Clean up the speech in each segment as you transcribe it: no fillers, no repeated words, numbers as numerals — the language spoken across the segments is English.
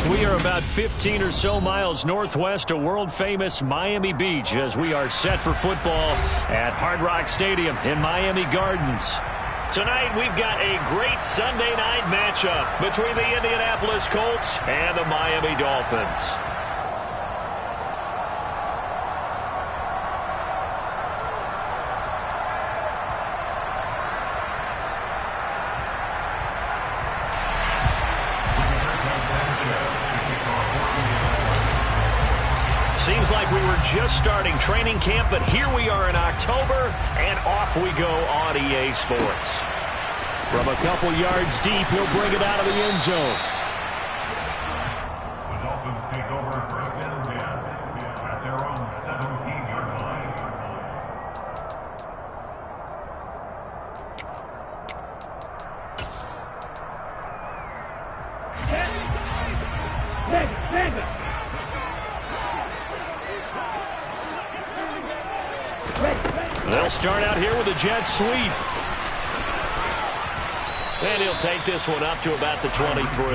We are about 15 or so miles northwest of world-famous Miami Beach as we are set for football at Hard Rock Stadium in Miami Gardens. Tonight, we've got a great Sunday night matchup between the Indianapolis Colts and the Miami Dolphins. Seems like we were just starting training camp, but here we are in October, and off we go on EA Sports. From a couple yards deep, he'll bring it out of the end zone. The Dolphins take over first and 10 at their own 17-yard line. They'll start out here with a jet sweep. And he'll take this one up to about the 23.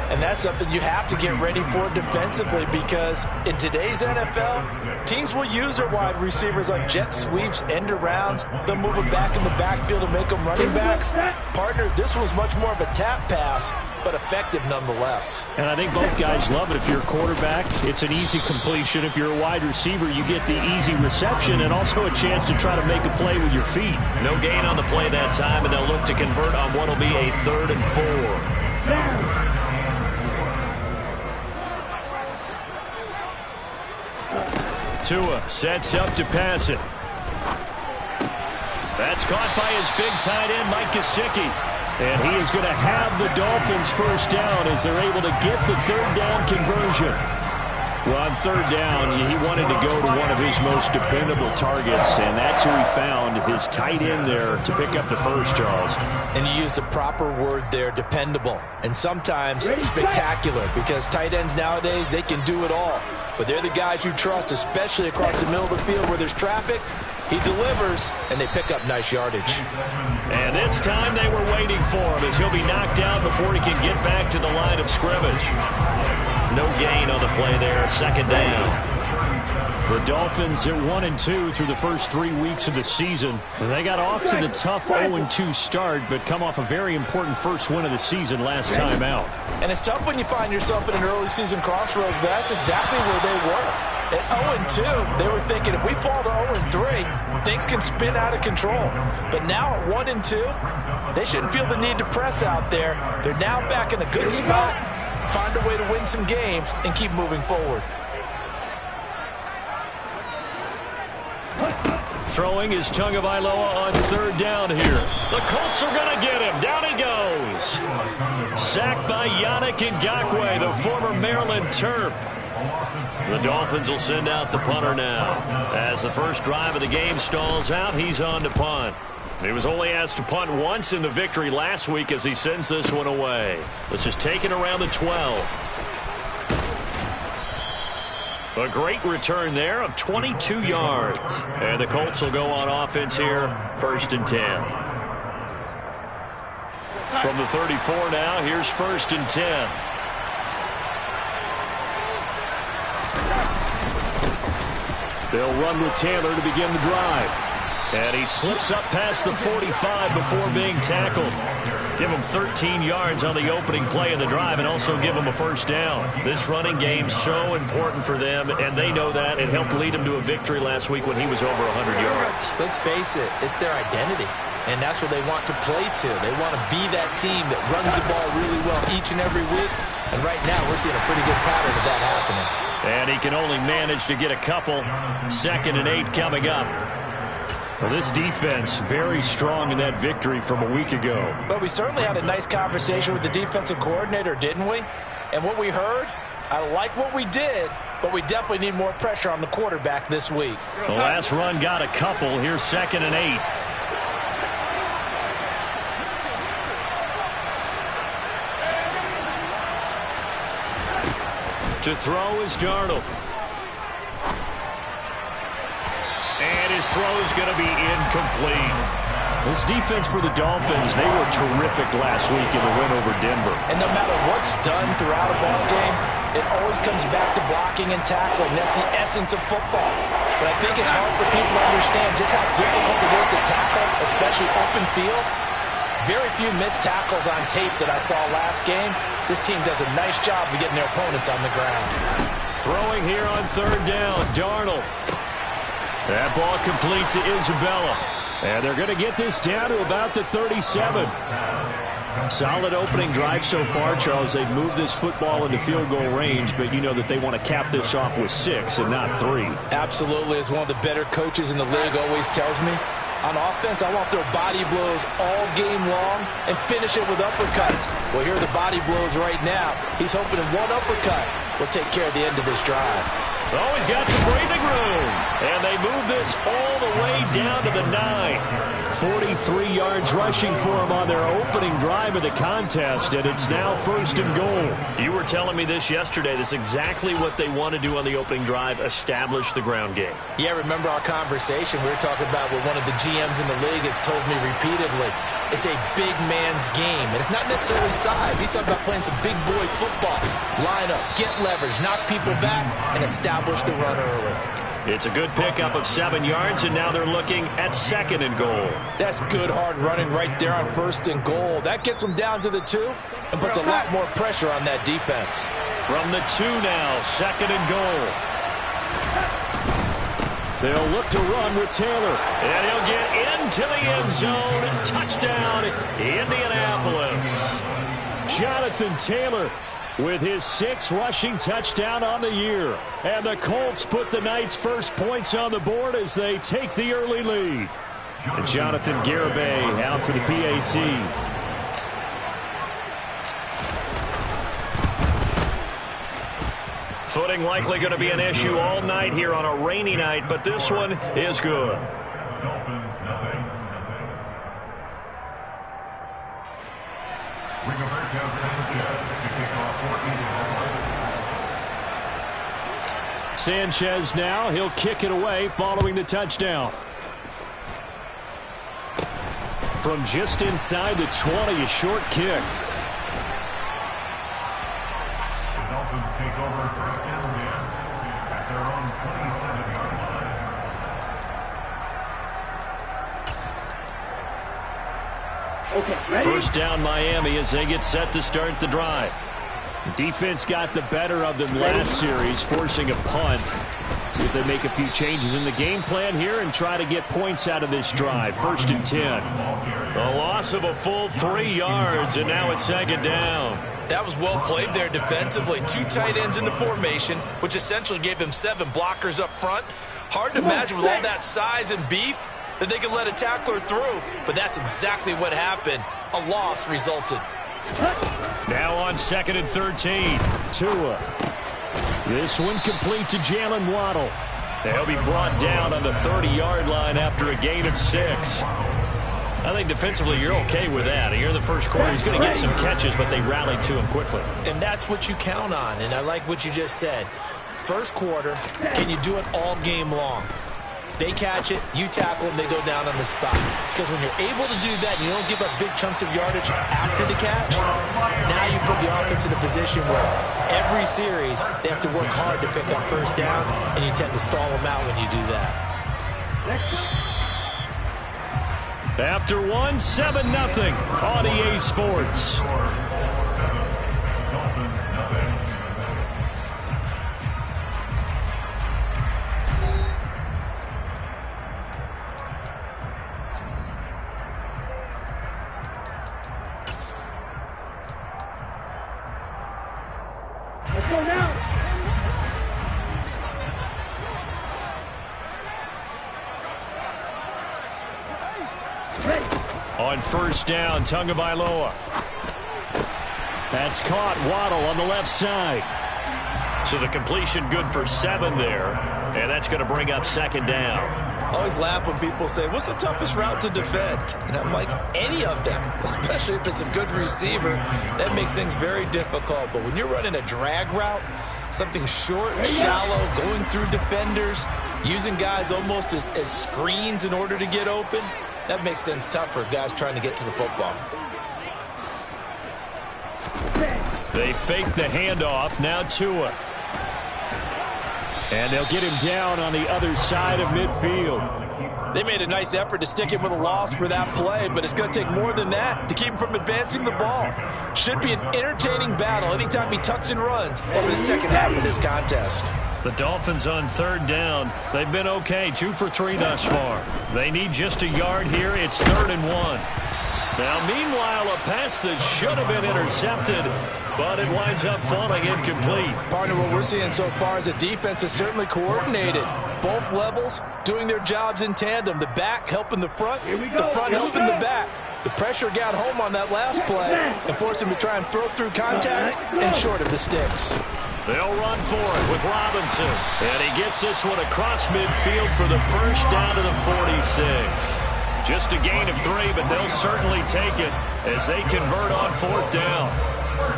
And that's something you have to get ready for defensively, because in today's NFL, teams will use their wide receivers on jet sweeps, end arounds. They'll move them back in the backfield and make them running backs. Partner, this was much more of a tap pass, but effective nonetheless. And I think both guys love it. If you're a quarterback, it's an easy completion. If you're a wide receiver, you get the easy reception and also a chance to try to make a play with your feet. No gain on the play that time, and they'll look to convert on what will be a 3rd and 4. Tua sets up to pass it. That's caught by his big tight end, Mike Gesicki. And he is going to have the Dolphins first down as they're able to get the 3rd down conversion. Well, on 3rd down, he wanted to go to one of his most dependable targets, and that's who he found, his tight end there, to pick up the first, Charles. And you used the proper word there, dependable, and sometimes spectacular, because tight ends nowadays, they can do it all. But they're the guys you trust, especially across the middle of the field where there's traffic. He delivers, and they pick up nice yardage. And this time they were waiting for him as he'll be knocked down before he can get back to the line of scrimmage. No gain on the play there, 2nd down. The Dolphins are 1-2 through the first 3 weeks of the season. They got off to the tough 0-2 start, but come off a very important first win of the season last time out. And it's tough when you find yourself in an early season crossroads, but that's exactly where they were. At 0-2, they were thinking if we fall to 0-3, things can spin out of control. But now at 1-2, they shouldn't feel the need to press out there. They're now back in a good spot, find a way to win some games, and keep moving forward. Throwing is Tagovailoa on 3rd down here. The Colts are going to get him. Down he goes. Sacked by Yannick Ngakoue, the former Maryland Terp. The Dolphins will send out the punter now. As the first drive of the game stalls out, he's on to punt. He was only asked to punt once in the victory last week as he sends this one away. This is taken around the 12. A great return there of 22 yards. And the Colts will go on offense here, 1st and 10. From the 34 now, here's 1st and 10. They'll run with Taylor to begin the drive. And he slips up past the 45 before being tackled. Give him 13 yards on the opening play of the drive and also give him a first down. This running game's so important for them, and they know that. It helped lead him to a victory last week when he was over 100 yards. Let's face it, it's their identity, and that's what they want to play to. They want to be that team that runs the ball really well each and every week, and right now we're seeing a pretty good pattern of that happening. And he can only manage to get a couple. 2nd and 8 coming up. Well, this defense very strong in that victory from a week ago. But we certainly had a nice conversation with the defensive coordinator, didn't we? And what we heard, I like what we did, but we definitely need more pressure on the quarterback this week. The last run got a couple. Here's 2nd and 8. To throw is Darnold. And his throw is going to be incomplete. This defense for the Dolphins, they were terrific last week in the win over Denver. And no matter what's done throughout a ball game, it always comes back to blocking and tackling. That's the essence of football. But I think it's hard for people to understand just how difficult it is to tackle, especially open field. Very few missed tackles on tape that I saw last game. This team does a nice job of getting their opponents on the ground. Throwing here on third down, Darnold. That ball complete to Isabella. And they're going to get this down to about the 37. Solid opening drive so far, Charles. They've moved this football into field goal range, but you know that they want to cap this off with 6 and not 3. Absolutely. As one of the better coaches in the league always tells me, on offense, I want to throw body blows all game long and finish it with uppercuts. Well, here are the body blows right now. He's hoping one uppercut will take care of the end of this drive. Oh, he's got some breathing room. And they move this all the way down to the 9. 43 yards rushing for him on their opening drive of the contest, and it's now 1st and goal. You were telling me this yesterday. This is exactly what they want to do on the opening drive, establish the ground game. Yeah, remember our conversation? We were talking about what one of the GMs in the league has told me repeatedly. It's a big man's game, and it's not necessarily size. He's talking about playing some big boy football. Line up, get leverage, knock people back, and establish the run early. It's a good pickup of 7 yards, and now they're looking at 2nd and goal. That's good, hard running right there on 1st and goal. That gets them down to the 2 and puts a lot more pressure on that defense. From the 2 now, 2nd and goal. They'll look to run with Taylor, and he'll get into the end zone. Touchdown, Indianapolis. Jonathan Taylor with his 6th rushing touchdown on the year. And the Colts put the Knights' first points on the board as they take the early lead. And Jonathan Garibay out for the PAT. Footing likely going to be an issue all night here on a rainy night, but this one is good. Dolphins, nothing. Rigoberto Sanchez to kick off for Indianapolis. Sanchez now, he'll kick it away following the touchdown. From just inside the 20, a short kick. The Dolphins take over 1st and 10 at their own 27-yard line. Okay, ready? First down Miami as they get set to start the drive. Defense got the better of them last series, forcing a punt. See if they make a few changes in the game plan here and try to get points out of this drive. 1st and 10. A loss of a full 3 yards, and now it's 2nd down. That was well played there defensively. 2 tight ends in the formation, which essentially gave them 7 blockers up front. Hard to imagine with all that size and beef that they could let a tackler through, but that's exactly what happened. A loss resulted. Now on 2nd and 13. Tua. This one complete to Jalen Waddle. They'll be brought down on the 30-yard line after a gain of 6. I think defensively you're okay with that. Here in the first quarter, he's going to get some catches, but they rallied to him quickly. And that's what you count on, and I like what you just said. First quarter, can you do it all game long? They catch it, you tackle them, they go down on the spot. Because when you're able to do that, and you don't give up big chunks of yardage after the catch, now you put the offense in a position where every series they have to work hard to pick up first downs, and you tend to stall them out when you do that. After 1, 7-0 on EA Sports. Dolphins, nothing. Let's go now. On 1st down, Tagovailoa. That's caught. Waddle on the left side. So the completion good for 7 there. And that's going to bring up 2nd down. I always laugh when people say, what's the toughest route to defend? And I'm like, any of them, especially if it's a good receiver. That makes things very difficult. But when you're running a drag route, something short, shallow, going through defenders, using guys almost as screens in order to get open, That makes things tough for guys trying to get to the football. They fake the handoff. Now Tua. And they'll get him down on the other side of midfield. They made a nice effort to stick him with a loss for that play, but it's going to take more than that to keep him from advancing the ball. Should be an entertaining battle anytime he tucks and runs over the second half of this contest. The Dolphins on third down. They've been okay, 2 for 3 thus far. They need just a yard here. It's 3rd and 1. Now, meanwhile, a pass that should have been intercepted, but it winds up falling incomplete. Partner, what we're seeing so far is the defense is certainly coordinated. Both levels doing their jobs in tandem. The back helping the front, the front helping the back. The pressure got home on that last play and forced him to try and throw through contact and short of the sticks. They'll run for it with Robinson. And he gets this one across midfield for the first down to the 46. Just a gain of 3, but they'll certainly take it as they convert on 4th down.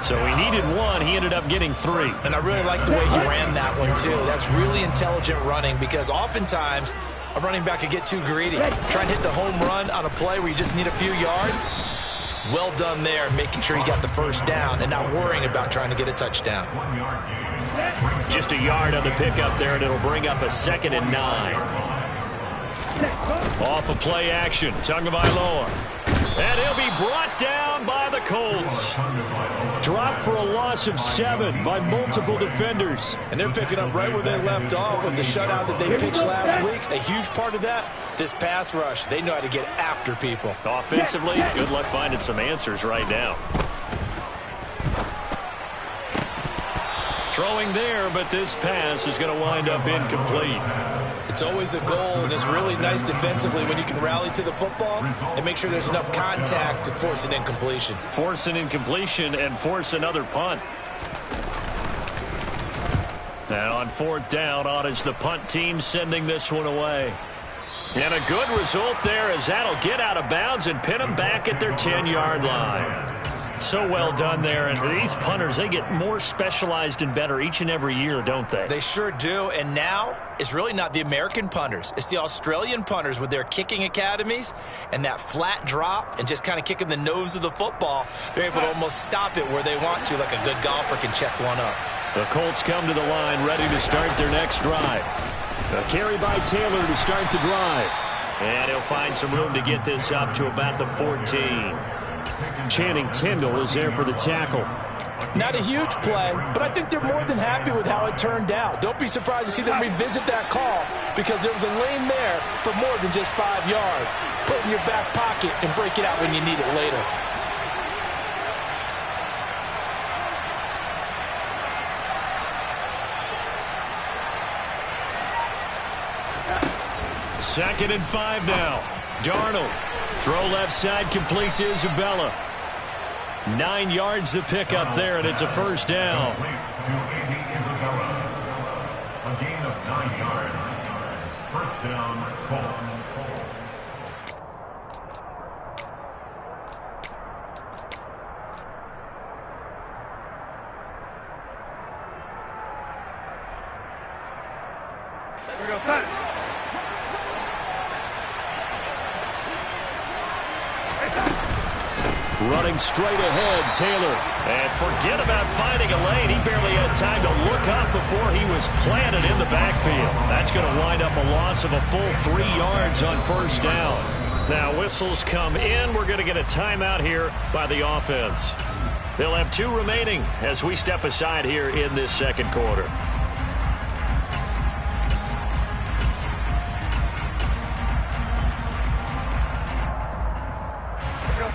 So he needed 1. He ended up getting 3. And I really like the way he ran that one, too. That's really intelligent running because oftentimes a running back could get too greedy. Trying to hit the home run on a play where you just need a few yards. Well done there, making sure he got the first down and not worrying about trying to get a touchdown. Just a yard on the pickup there, and it'll bring up a 2nd and 9. Off of play action, Tagovailoa. And he'll be brought down by the Colts. Dropped for a loss of 7 by multiple defenders. And they're picking up right where they left off with the shutout that they pitched last week. A huge part of that, this pass rush. They know how to get after people. Offensively, good luck finding some answers right now. Throwing there, but this pass is going to wind up incomplete. It's always a goal, and it's really nice defensively when you can rally to the football and make sure there's enough contact to force an incompletion. Force an incompletion and force another punt. And on 4th down, on is the punt team sending this one away. And a good result there as that'll get out of bounds and pin them back at their 10-yard line. So well done there, and these punters, they get more specialized and better each and every year, don't they? They sure do, and now it's really not the American punters. It's the Australian punters with their kicking academies and that flat drop and just kind of kicking the nose of the football. They're able to almost stop it where they want to, like a good golfer can check one up. The Colts come to the line ready to start their next drive. A carry by Taylor to start the drive. And he'll find some room to get this up to about the 14. Channing Tindall is there for the tackle. Not a huge play, but I think they're more than happy with how it turned out. Don't be surprised to see them revisit that call because there was a lane there for more than just 5 yards. Put it in your back pocket and break it out when you need it later. Second and 5 now. Darnold. Throw left side, complete to Isabella. 9 yards to pick up there, and it's a first down. A gain of 9 yards. First down, Colts. Here we go, son. Running straight ahead, Taylor. And forget about finding a lane. He barely had time to look up before he was planted in the backfield. That's going to wind up a loss of a full 3 yards on first down. Now whistles come in. We're going to get a timeout here by the offense. They'll have 2 remaining as we step aside here in this second quarter.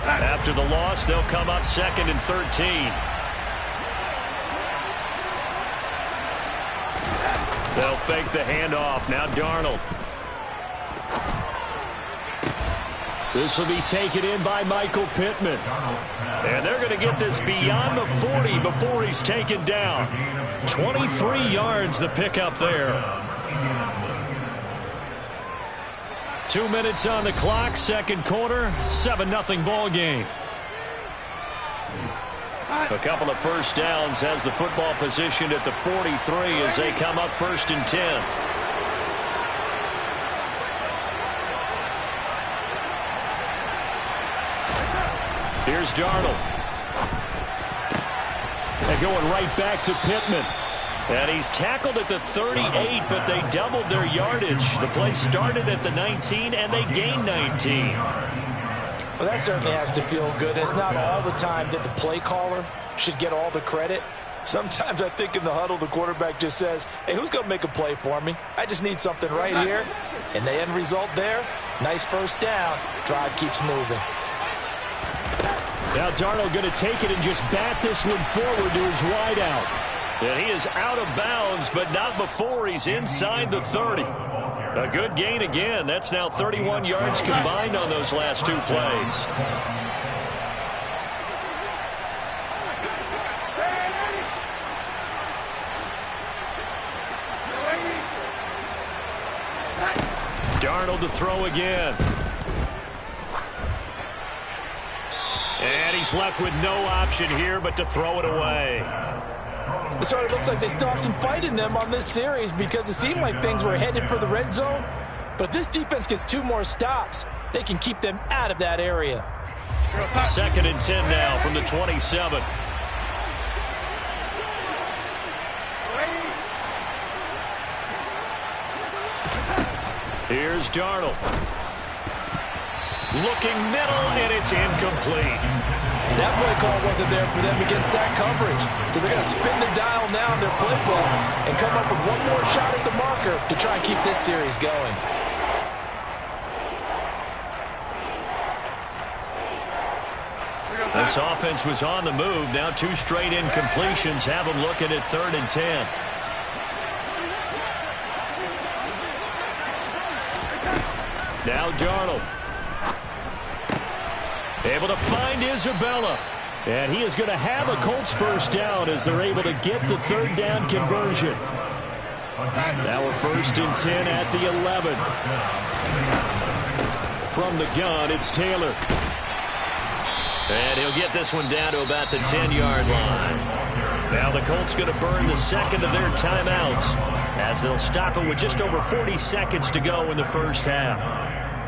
After the loss, they'll come up 2nd and 13. They'll fake the handoff. Now Darnold. This will be taken in by Michael Pittman. And they're going to get this beyond the 40 before he's taken down. 23 yards the pickup there. 2 minutes on the clock, second quarter, 7-0 ball game. A couple of first downs has the football positioned at the 43 as they come up 1st and 10. Here's Darnold. And going right back to Pittman. And he's tackled at the 38, but they doubled their yardage. The play started at the 19, and they gained 19. Well, that certainly has to feel good. It's not all the time that the play caller should get all the credit. Sometimes I think in the huddle, the quarterback just says, hey, who's going to make a play for me? I just need something right here. And the end result there, nice first down. Drive keeps moving. Now Darnold going to take it and just bat this one forward to his wideout. And he is out of bounds, but not before he's inside the 30. A good gain again. That's now 31 yards combined on those last two plays. Darnold to throw again. And he's left with no option here but to throw it away. It sort of looks like they still have some fight in them on this series because it seemed like things were headed for the red zone. But if this defense gets 2 more stops, they can keep them out of that area. 2nd and 10 now from the 27. Here's Darnold. Looking middle, and it's incomplete. That play call wasn't there for them against that coverage. So they're going to spin the dial now in their playbook and come up with one more shot at the marker to try and keep this series going. This offense was on the move. Now 2 straight incompletions have them looking at 3rd and 10. Now Darnold. Able to find Isabella. And he is going to have a Colts first down as they're able to get the 3rd down conversion. Now we're 1st and 10 at the 11. From the gun, it's Taylor. And he'll get this one down to about the 10-yard line. Now the Colts going to burn the 2nd of their timeouts as they'll stop it with just over 40 seconds to go in the first half.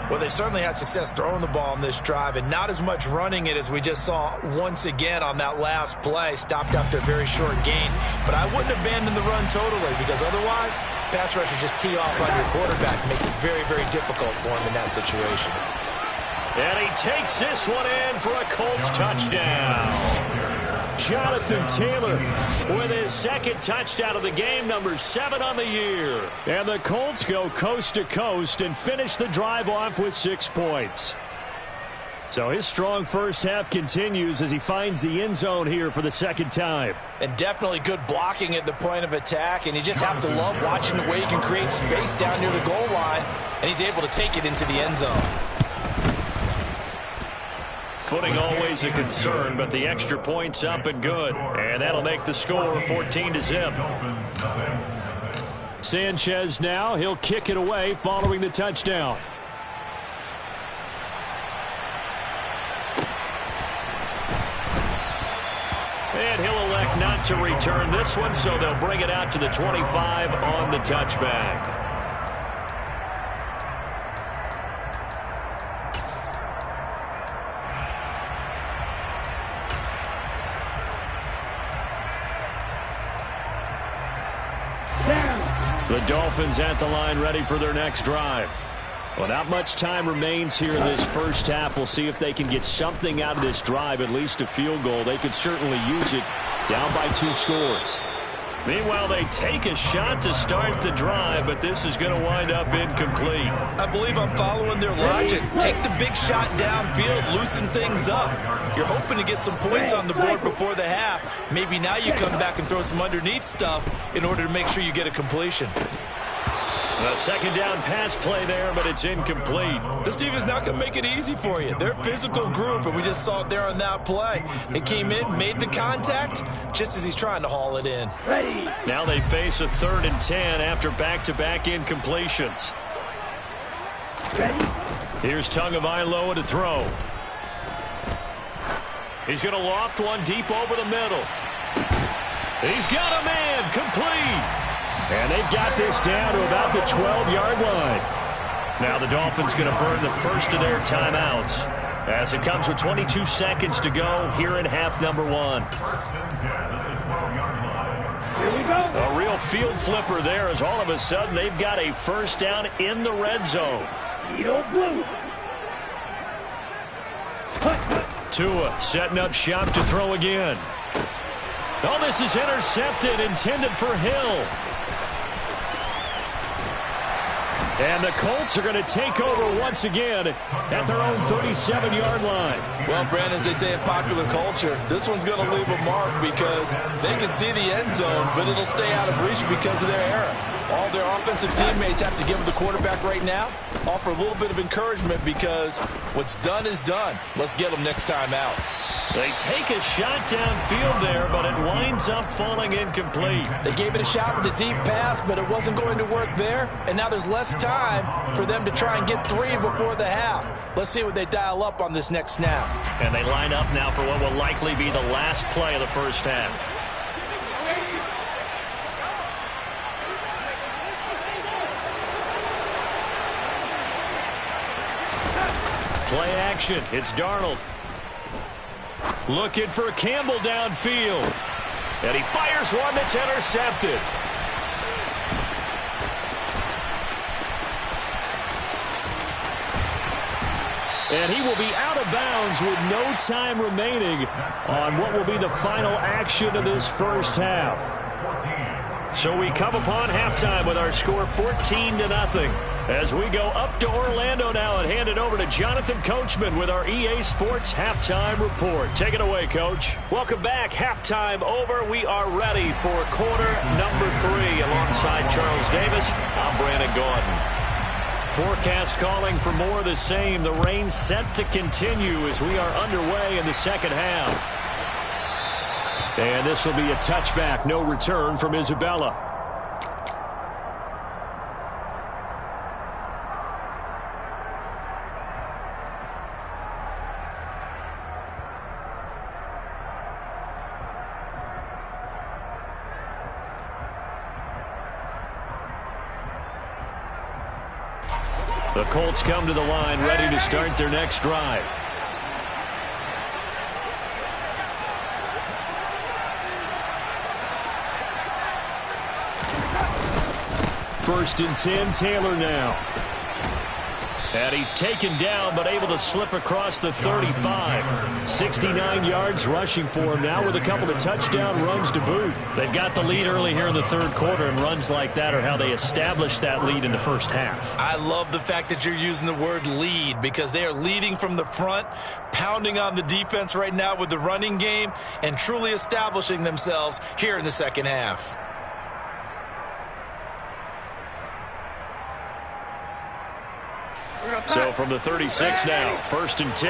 Well, they certainly had success throwing the ball on this drive and not as much running it as we just saw once again on that last play. Stopped after a very short gain. But I wouldn't abandon the run totally because otherwise, pass rushers just tee off on your quarterback. Makes it very, very difficult for him in that situation. And he takes this one in for a Colts touchdown. Jonathan Taylor with his 2nd touchdown of the game, number 7 on the year. And the Colts go coast to coast and finish the drive off with 6 points. So his strong first half continues as he finds the end zone here for the 2nd time. And definitely good blocking at the point of attack, and you just have to love watching the way he can create space down near the goal line, and he's able to take it into the end zone. Footing always a concern, but the extra point's up and good. And that'll make the score 14-0. Sanchez now, he'll kick it away following the touchdown. And he'll elect not to return this one, so they'll bring it out to the 25 on the touchback. The Dolphins at the line ready for their next drive. Well, not much time remains here in this first half. We'll see if they can get something out of this drive, at least a field goal. They could certainly use it down by 2 scores. Meanwhile, they take a shot to start the drive, but this is going to wind up incomplete. I believe I'm following their logic. Take the big shot downfield, loosen things up. You're hoping to get some points on the board before the half. Maybe now you come back and throw some underneath stuff in order to make sure you get a completion. A 2nd down pass play there, but it's incomplete. This defense is not going to make it easy for you. They're a physical group, and we just saw it there on that play. They came in, made the contact, just as he's trying to haul it in. Now they face a 3rd and 10 after back-to-back incompletions. Here's Tagovailoa to throw. He's going to loft one deep over the middle. He's got a man, complete. And they've got this down to about the 12-yard line. Now the Dolphins going to burn the first of their timeouts. As it comes with 22 seconds to go here in half number 1. Here we go. A real field flipper there as all of a sudden they've got a first down in the red zone. Yo, blue. Tua setting up shop to throw again. Oh, this is intercepted, intended for Hill. And the Colts are going to take over once again at their own 37-yard line. Well, Brandon, as they say in popular culture, this one's going to leave a mark because they can see the end zone, but it'll stay out of reach because of their error. All their offensive teammates have to give the quarterback right now, offer a little bit of encouragement because what's done is done. Let's get them next time out. They take a shot downfield there, but it winds up falling incomplete. They gave it a shot with a deep pass, but it wasn't going to work there. And now there's less time for them to try and get 3 before the half. Let's see what they dial up on this next snap. And they line up now for what will likely be the last play of the first half. Play action. It's Darnold. Looking for Campbell downfield. And he fires one that's intercepted. And he will be out of bounds with no time remaining on what will be the final action of this first half. So we come upon halftime with our score 14-0. As we go up to Orlando now and hand it over to Jonathan Coachman with our EA Sports Halftime Report. Take it away, Coach. Welcome back. Halftime over. We are ready for quarter number 3. Alongside Charles Davis, I'm Brandon Gordon. Forecast calling for more of the same. The rain set to continue as we are underway in the second half. And this will be a touchback. No return from Isabella. The Colts come to the line ready to start their next drive. First and 10, Taylor now. And he's taken down, but able to slip across the 35. 69 yards rushing for him now with a couple of touchdown runs to boot. They've got the lead early here in the third quarter, and runs like that are how they established that lead in the first half. I love the fact that you're using the word lead because they are leading from the front, pounding on the defense right now with the running game, and truly establishing themselves here in the second half. So from the 36 now, first and 10.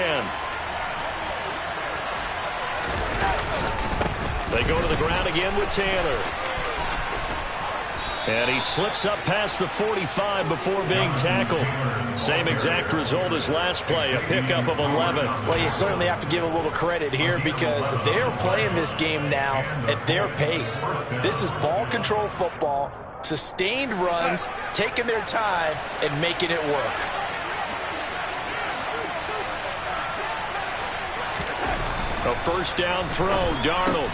They go to the ground again with Taylor. And he slips up past the 45 before being tackled. Same exact result as last play, a pickup of 11. Well, you certainly have to give a little credit here because they're playing this game now at their pace. This is ball control football, sustained runs, taking their time, and making it work. A first down throw, Darnold.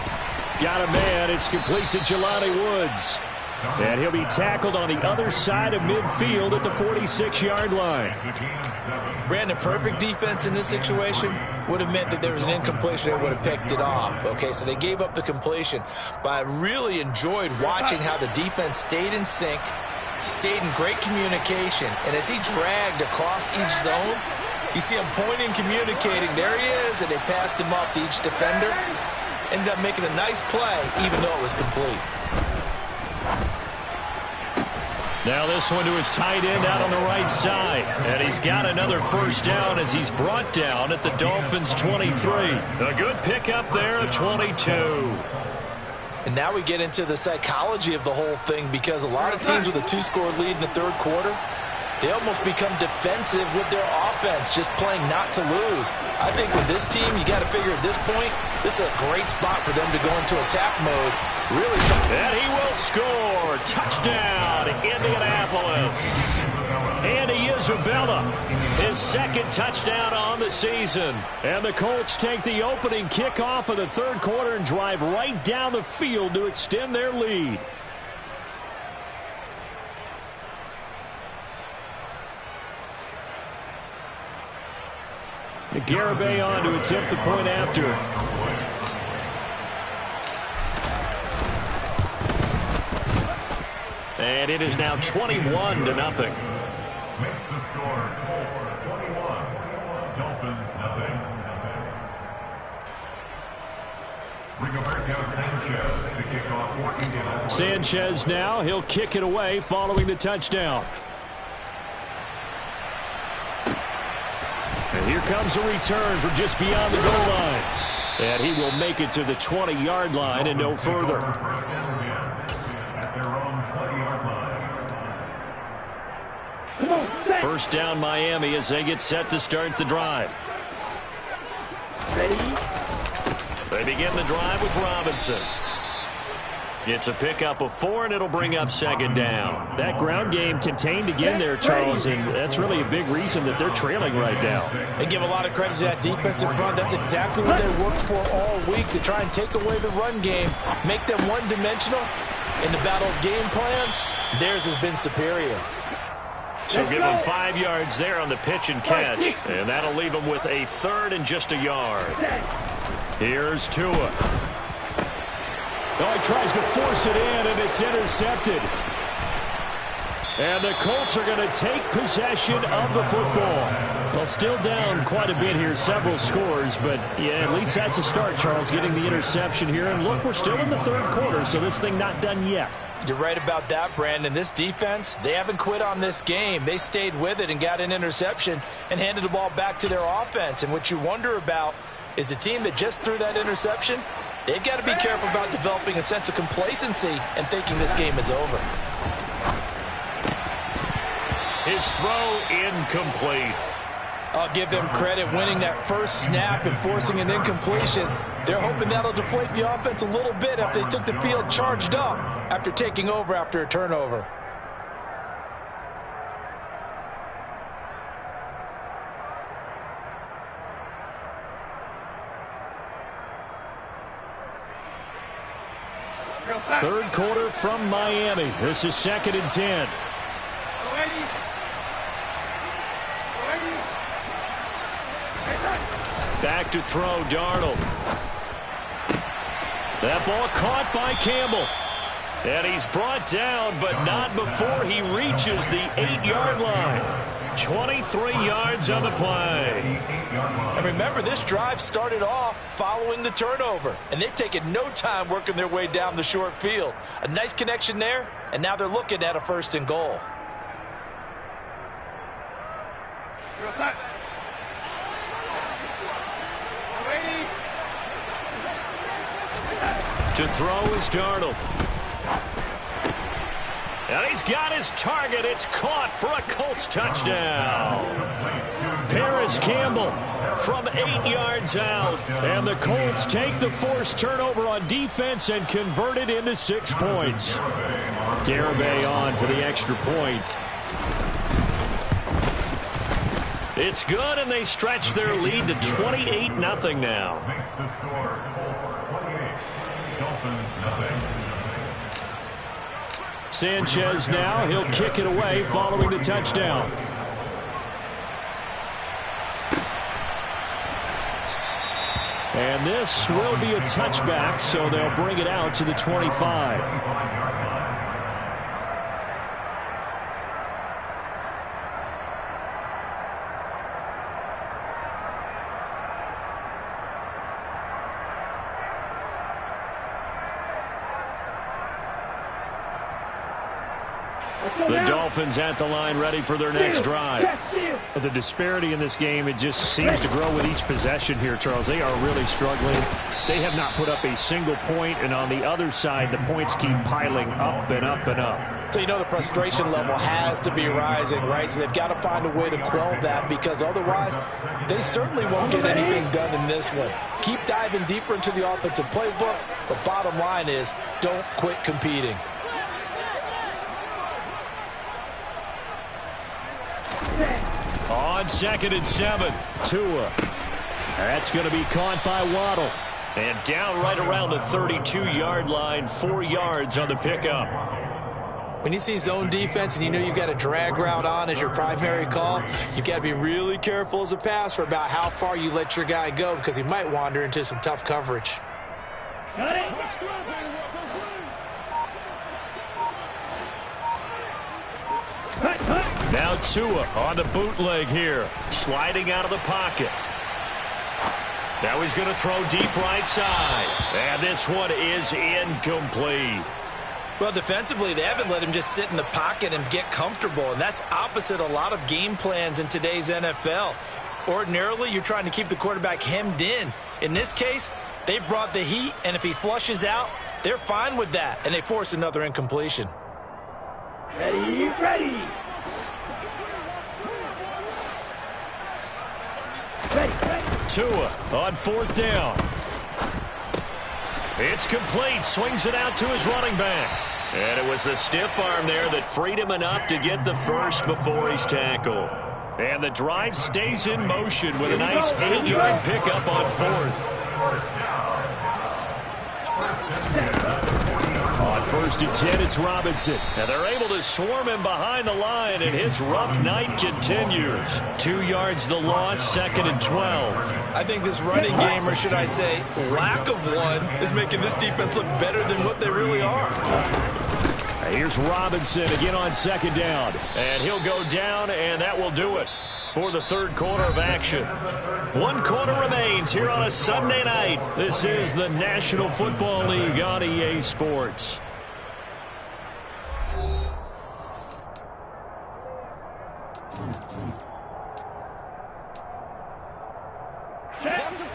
Got a man, it's complete to Jelani Woods. And he'll be tackled on the other side of midfield at the 46-yard line. Brandon, perfect defense in this situation would have meant that there was an incompletion that would have picked it off. Okay, so they gave up the completion. But I really enjoyed watching how the defense stayed in sync, stayed in great communication. And as he dragged across each zone, you see him pointing, communicating. There he is, and they passed him off to each defender. Ended up making a nice play, even though it was complete. Now this one to his tight end out on the right side. And he's got another first down as he's brought down at the Dolphins' 23. A good pickup there at 22. And now we get into the psychology of the whole thing because a lot of teams with a 2-score lead in the third quarter, they almost become defensive with their offense, just playing not to lose. I think with this team, you got to figure at this point, this is a great spot for them to go into attack mode. Really. And he will score. Touchdown, Indianapolis. And he is Isabella, his second touchdown on the season. And the Colts take the opening kickoff of the third quarter and drive right down the field to extend their lead. Garibay on to attempt the point after. And it is now 21-0. Makes the score Colts 21, Dolphins nothing. Rigoberto Sanchez to kick off for Indianapolis. Sanchez now, he'll kick it away following the touchdown. And here comes a return from just beyond the goal line. And he will make it to the 20-yard line and no further. First down Miami as they get set to start the drive. Ready? They begin the drive with Robinson. It's a pickup of 4, and it'll bring up second down. That ground game contained again there, Charles, and that's really a big reason that they're trailing right now. They give a lot of credit to that defensive front. That's exactly what they worked for all week, to try and take away the run game, make them one-dimensional. In the battle of game plans, theirs has been superior. So give them 5 yards there on the pitch and catch, and that'll leave them with a third and just a yard. Here's Tua. Oh, he tries to force it in, and it's intercepted. And the Colts are going to take possession of the football. Well, still down quite a bit here, several scores, but yeah, at least that's a start, Charles, getting the interception here. And look, we're still in the third quarter, so this thing not done yet. You're right about that, Brandon. This defense, they haven't quit on this game. They stayed with it and got an interception and handed the ball back to their offense. And what you wonder about is the team that just threw that interception, they've got to be careful about developing a sense of complacency and thinking this game is over. His throw incomplete. I'll give them credit winning that first snap and forcing an incompletion. They're hoping that'll deflate the offense a little bit after they took the field charged up after taking over after a turnover. Third quarter from Miami. This is 2nd and 10. Back to throw, Darnold. That ball caught by Campbell. And he's brought down, but not before he reaches the 8-yard line. 23 yards on the play. And remember, this drive started off following the turnover, and they've taken no time working their way down the short field. A nice connection there, and now they're looking at a 1st and goal. To throw is Darnold. And he's got his target. It's caught for a Colts touchdown. Paris Campbell from 8 yards out. And the Colts take the forced turnover on defense and convert it into 6 points. Garibay on for the extra point. It's good, and they stretch their lead to 28-0 now. Makes the score Colts 28, Dolphins nothing. Sanchez now, he'll kick it away following the touchdown. And this will be a touchback, so they'll bring it out to the 25. The Dolphins at the line ready for their next drive. The disparity in this game, it just seems to grow with each possession here, Charles. They are really struggling. They have not put up a single point, and on the other side, the points keep piling up and up and up. So you know the frustration level has to be rising, right? So they've got to find a way to quell that, because otherwise they certainly won't get anything done in this one. Keep diving deeper into the offensive playbook. The bottom line is don't quit competing. On 2nd and 7, Tua. That's going to be caught by Waddle. And down right around the 32-yard line, 4 yards on the pickup. When you see zone defense and you know you've got a drag route on as your primary call, you've got to be really careful as a passer about how far you let your guy go because he might wander into some tough coverage. Now Tua on the bootleg here, sliding out of the pocket. Now he's going to throw deep right side. And this one is incomplete. Well, defensively, they haven't let him just sit in the pocket and get comfortable, and that's opposite a lot of game plans in today's NFL. Ordinarily, you're trying to keep the quarterback hemmed in. In this case, they brought the heat, and if he flushes out, they're fine with that, and they force another incompletion. Ready, ready. Tua on 4th down. It's complete. Swings it out to his running back. And it was the stiff arm there that freed him enough to get the first before he's tackled. And the drive stays in motion with a nice 8-yard pickup on 4th. On 1st and 10, it's Robinson. And they're able to swarm him behind the line, and his rough night continues. 2 yards the loss, 2nd and 12. I think this running game, or should I say lack of one, is making this defense look better than what they really are. Here's Robinson again on 2nd down. And he'll go down, and that will do it for the 3rd quarter of action. 1 quarter remains here on a Sunday night. This is the National Football League on EA Sports.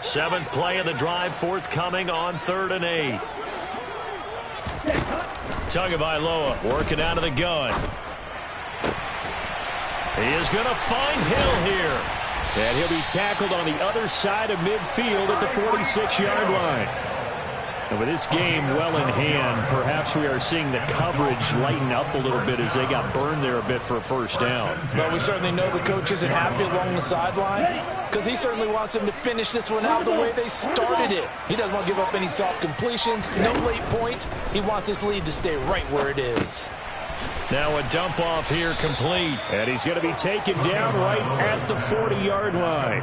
Seventh play of the drive, forthcoming on 3rd and 8. Tagovailoa working out of the gun. He is going to find Hill here. And he'll be tackled on the other side of midfield at the 46-yard line. And with this game well in hand, perhaps we are seeing the coverage lighten up a little bit as they got burned there a bit for a 1st down. Well, we certainly know the coach isn't happy along the sideline because he certainly wants them to finish this one out the way they started it. He doesn't want to give up any soft completions, no late points. He wants his lead to stay right where it is. Now a dump off here complete. And he's going to be taken down right at the 40-yard line.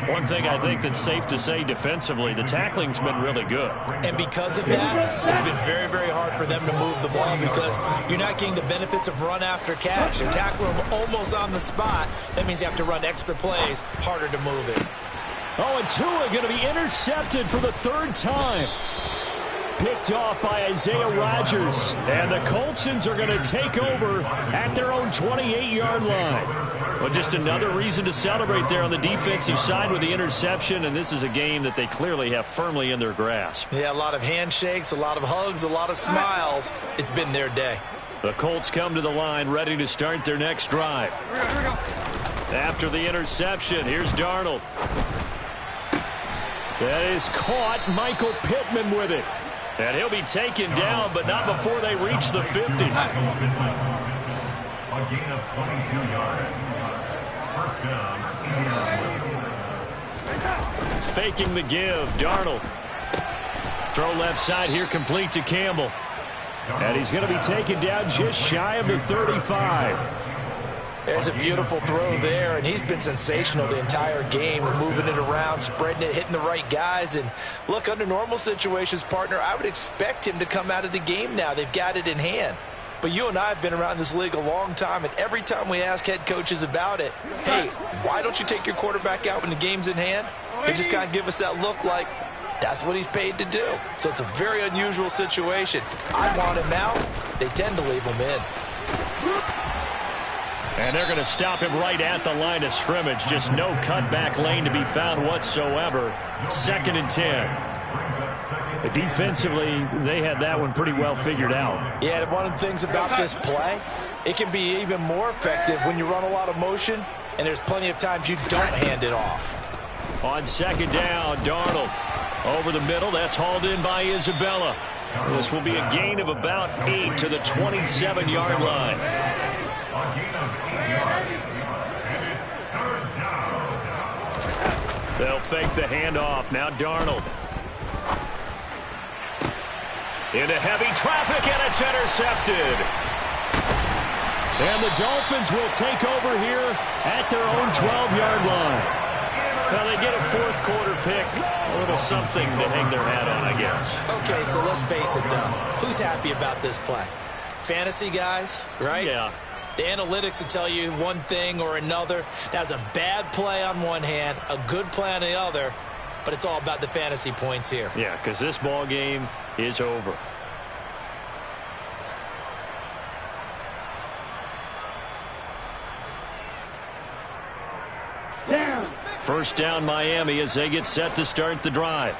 One thing I think that's safe to say defensively, the tackling's been really good. And because of that, it's been very, very hard for them to move the ball because you're not getting the benefits of run after catch. They're tackling them almost on the spot. That means you have to run extra plays, harder to move it. Oh, and Tua going to be intercepted for the 3rd time. Picked off by Isaiah Rodgers. And the Coltsons are going to take over at their own 28-yard line. Well, just another reason to celebrate there on the defensive side with the interception, and this is a game that they clearly have firmly in their grasp. Yeah, a lot of handshakes, a lot of hugs, a lot of smiles. It's been their day. The Colts come to the line ready to start their next drive. After the interception, here's Darnold. That is caught. Michael Pittman with it. And he'll be taken down, but not before they reach the 50. A gain of 22 yards. 1st down. Faking the give, Darnold. Throw left side here, complete to Campbell. And he's going to be taken down just shy of the 35. There's a beautiful throw there, and he's been sensational the entire game, moving it around, spreading it, hitting the right guys. And look, under normal situations, partner, I would expect him to come out of the game now. They've got it in hand. But you and I have been around this league a long time, and every time we ask head coaches about it, hey, why don't you take your quarterback out when the game's in hand? They just kind of give us that look like that's what he's paid to do. So it's a very unusual situation. I want him out. They tend to leave him in. And they're going to stop him right at the line of scrimmage. Just no cutback lane to be found whatsoever. 2nd and 10. Defensively, they had that one pretty well figured out. Yeah, and one of the things about this play, it can be even more effective when you run a lot of motion, and there's plenty of times you don't hand it off. On 2nd down, Darnold over the middle. That's hauled in by Isabella. This will be a gain of about 8 to the 27-yard line. They'll fake the handoff. Now Darnold. Into heavy traffic, and it's intercepted. And the Dolphins will take over here at their own 12-yard line. Well, they get a fourth quarter pick. A little something to hang their hat on, I guess. Okay, so let's face it, though. Who's happy about this play? Fantasy guys, right? Yeah. The analytics will tell you one thing or another. That's a bad play on one hand, a good play on the other, but it's all about the fantasy points here. Yeah, because this ball game is over. Down. First down, Miami, as they get set to start the drive.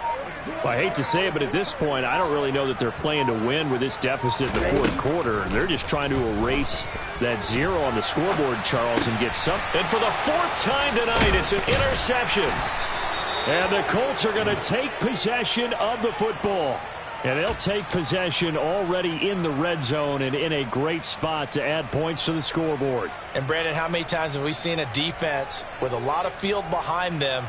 Well, I hate to say it, but at this point, I don't really know that they're playing to win with this deficit in the fourth quarter. They're just trying to erase that 0 on the scoreboard, Charles, and get some. And for the fourth time tonight, it's an interception. And the Colts are going to take possession of the football. And they'll take possession already in the red zone and in a great spot to add points to the scoreboard. And, Brandon, how many times have we seen a defense with a lot of field behind them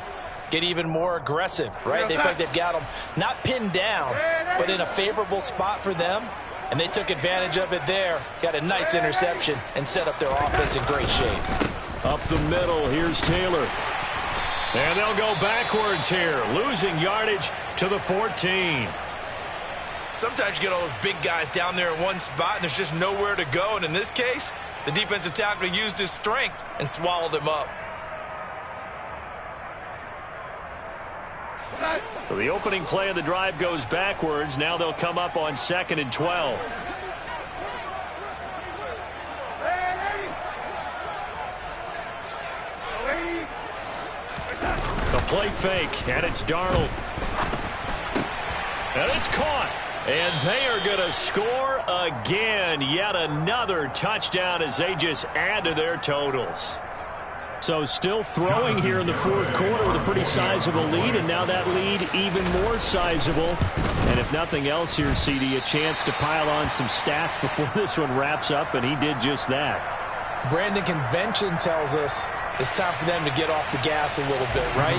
get even more aggressive, right? They feel like they've got them not pinned down, but in a favorable spot for them. And they took advantage of it there. Got a nice interception and set up their offense in great shape. Up the middle, here's Taylor. And they'll go backwards here, losing yardage to the 14. Sometimes you get all those big guys down there in one spot, and there's just nowhere to go. And in this case, the defensive tackle used his strength and swallowed him up. So the opening play of the drive goes backwards. Now they'll come up on 2nd and 12. The play fake, and it's Darnold. And it's caught. And they are going to score again. Yet another touchdown as they just add to their totals. So still throwing here in the fourth quarter with a pretty sizable lead, and now that lead even more sizable. And if nothing else here, CD, a chance to pile on some stats before this one wraps up, and he did just that. Brandon, convention tells us it's time for them to get off the gas a little bit, right?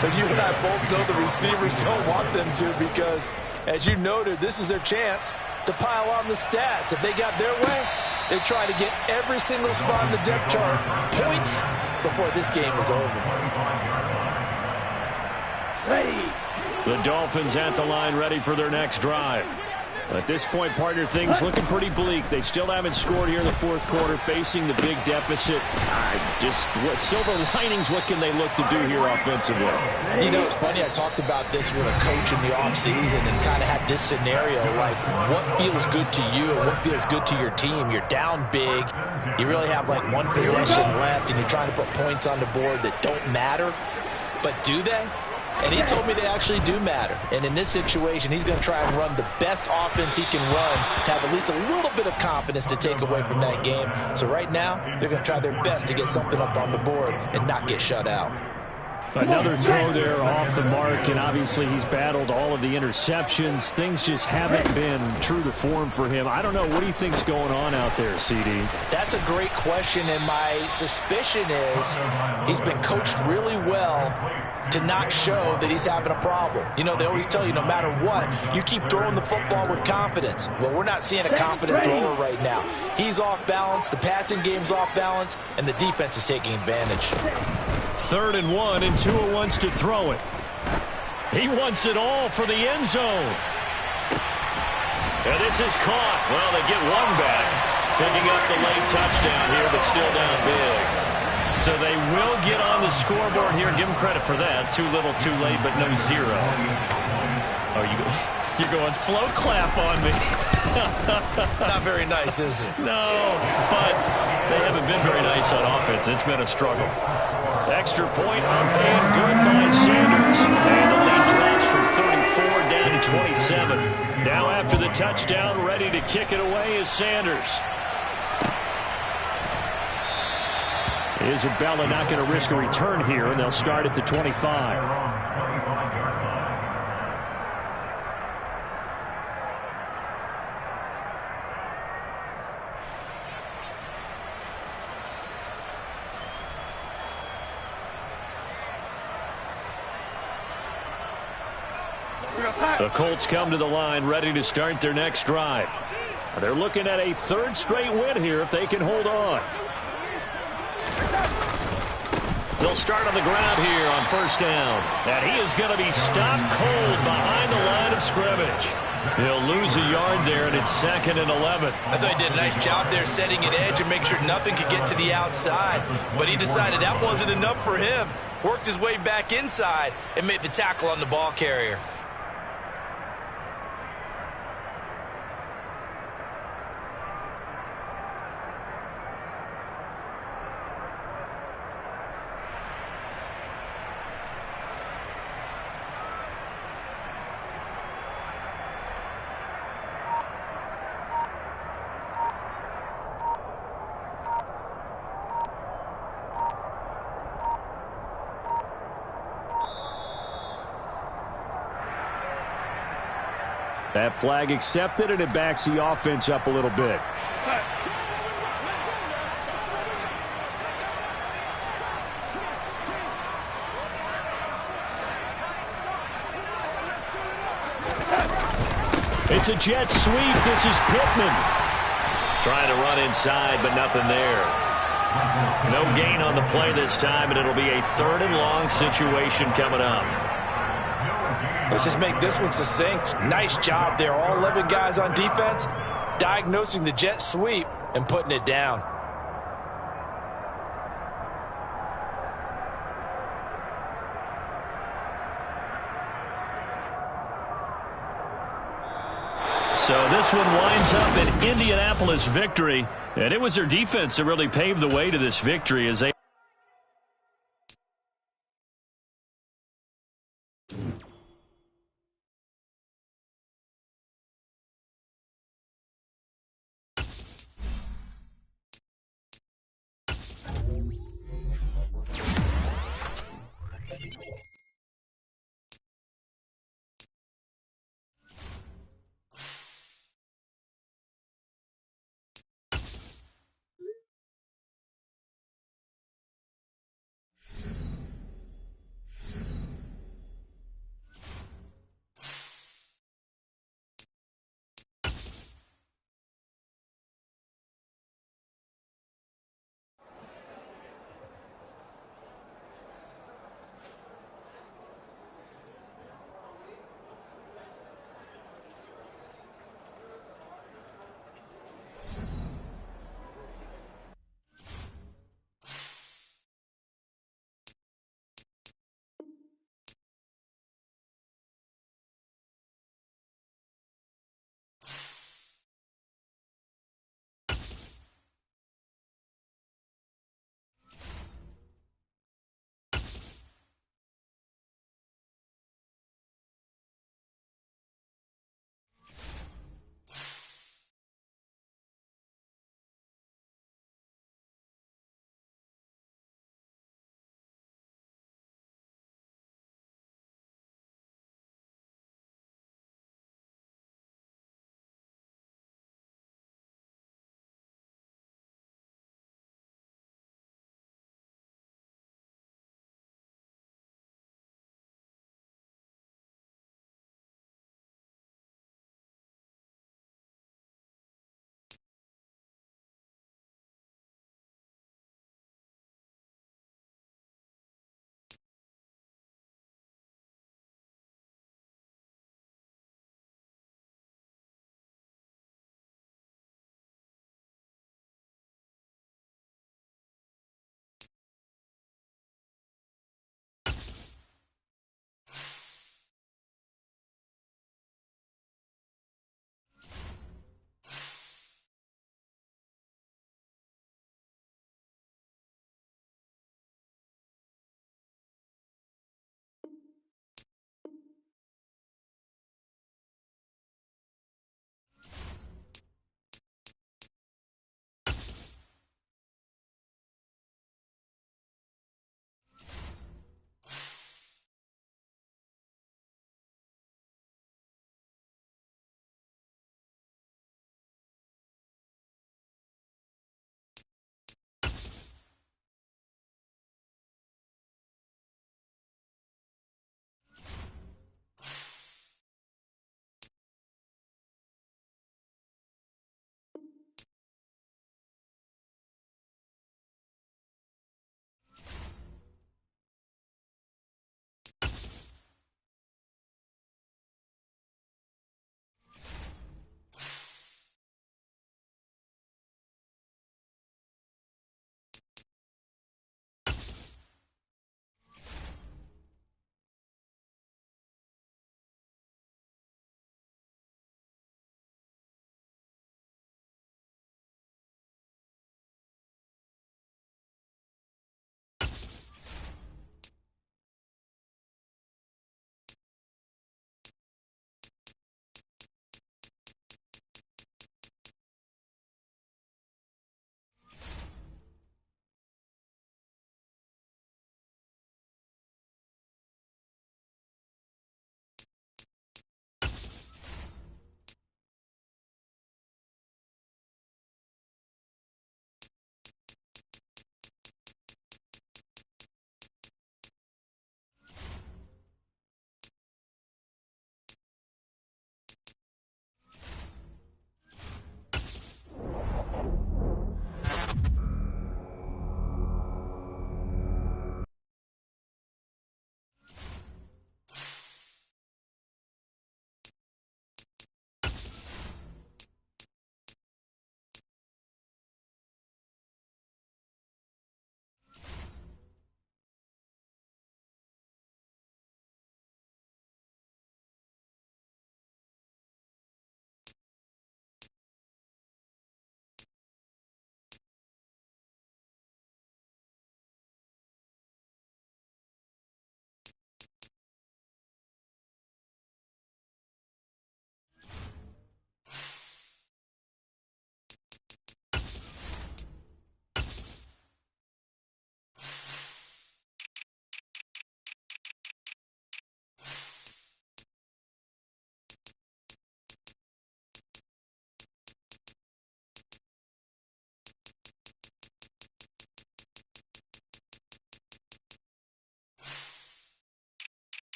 But you and I both know the receivers don't want them to because, as you noted, this is their chance to pile on the stats. If they got their way, they try to get every single spot in the depth chart points before this game is over. Ready. The Dolphins at the line, ready for their next drive. At this point, partner, things looking pretty bleak. They still haven't scored here in the fourth quarter, facing the big deficit. What silver linings, what can they look to do here offensively? You know, it's funny, I talked about this with a coach in the offseason and kind of had this scenario, like what feels good to you and what feels good to your team. You're down big. You really have like one possession left, and you're trying to put points on the board that don't matter. But do they? And he told me they actually do matter. And in this situation, he's going to try and run the best offense he can run to have at least a little bit of confidence to take away from that game. So right now, they're going to try their best to get something up on the board and not get shut out. Another throw there off the mark, and obviously he's battled all of the interceptions. Things just haven't been true to form for him. I don't know. What do you think's going on out there, CD? That's a great question, and my suspicion is he's been coached really well to not show that he's having a problem. You know, they always tell you no matter what, you keep throwing the football with confidence. Well, we're not seeing a confident thrower right now. He's off balance, the passing game's off balance, and the defense is taking advantage. 3rd and 1, and Tua wants to throw it. He wants it all for the end zone. And this is caught. Well, they get one back. Picking up the late touchdown here, but still down big. So they will get on the scoreboard here. Give them credit for that. Too little, too late, but no 0. Oh, you're going slow clap on me. Not very nice, is it? No, but they haven't been very nice on offense. It's been a struggle. Extra point up and good by Sanders. And the lead drops from 34 down to 27. Now after the touchdown, ready to kick it away is Sanders. Isabella not going to risk a return here, and they'll start at the 25. The Colts come to the line ready to start their next drive. They're looking at a third straight win here if they can hold on. They'll start on the ground here on first down. And he is going to be stopped cold behind the line of scrimmage. He'll lose a yard there, and it's 2nd and 11. I thought he did a nice job there setting an edge and make sure nothing could get to the outside. But he decided that wasn't enough for him. Worked his way back inside and made the tackle on the ball carrier. That flag accepted, and it backs the offense up a little bit. It's a jet sweep. This is Pittman. Trying to run inside, but nothing there. No gain on the play this time, and it'll be a 3rd and long situation coming up. Let's just make this one succinct. Nice job there. All 11 guys on defense diagnosing the jet sweep and putting it down. So this one winds up an Indianapolis victory, and it was their defense that really paved the way to this victory as they